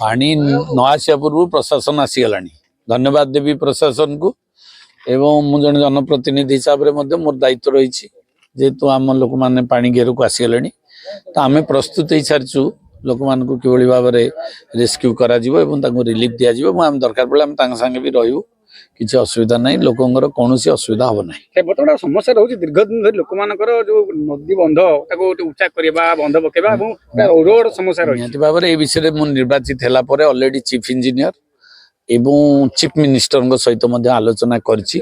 पानी न आसिया पूर्व प्रशासन आसीगला धन्यवाद देवी प्रशासन को एवं मुझे जनप्रतिनिधि हिसाब से मोर दायित्व रही जेहेतु आम लोक मैंने पानी घेर को आसीगले तो आम प्रस्तुत हो सारी लोक मान कि भाव में रेस्क्यू कर रिलीफ दिज्व दरकार पड़े सांगे भी रू किसी असुविधा ना लोकर कौन असुविधा हम ना बर्तमान समस्या रोज दीर्घ दिन धरी लोक जो नदी बंध उच्चा करवा बंध पकेबा रोड समस्या निहती भाव में विषय में निर्वाचित है ऑलरेडी चीफ इंजीनियर एवं चीफ मिनिस्टर सहित आलोचना करछि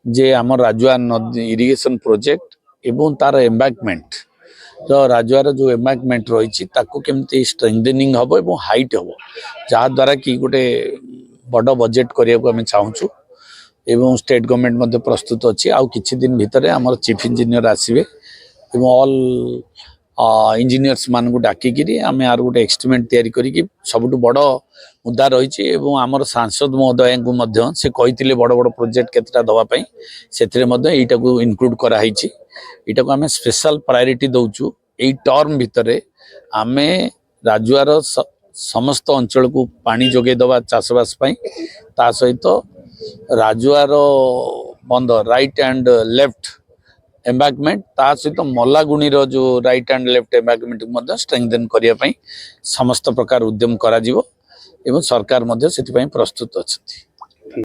जे आम राजुआ नदी इरिगेशन प्रोजेक्ट एवं तार एम्बैंकमेंट राजुआर जो एम्बैंकमेंट रही केमती स्ट्रेंथनिंग हम एवं हाइट हम जहाँ द्वारा कि गोटे बड़ बजेट करने को आम चाहूँ एवं स्टेट गवर्नमेंट प्रस्तुत अच्छी आउ किछि दिन भितर आमर चीफ इंजीनियर आसवे एवं ऑल इंजीनियर्स मान को डाकिकी आम यार गोटे एस्टिमेट तैयारी करिकी सबुठ बड़ मुद्दा रही आमर सांसद महोदय को से कही बड़ बड़ प्रोजेक्ट केतटा दवापाई से इनक्लूड कराई यहाँ को आम स्पेशल प्रायोरिटी दौचु यही टर्म भितर आम राजुआर समस्त अंचल को पानी जोगे दवा चाषबास ता सहित राजुआर बंध राइट एंड लेफ्ट एम्बैंकमेंट ता सहित मल्लागुणी जो right and left embankment strengthen करने समस्त प्रकार उद्यम करा एवं सरकार प्रस्तुत अच्छा।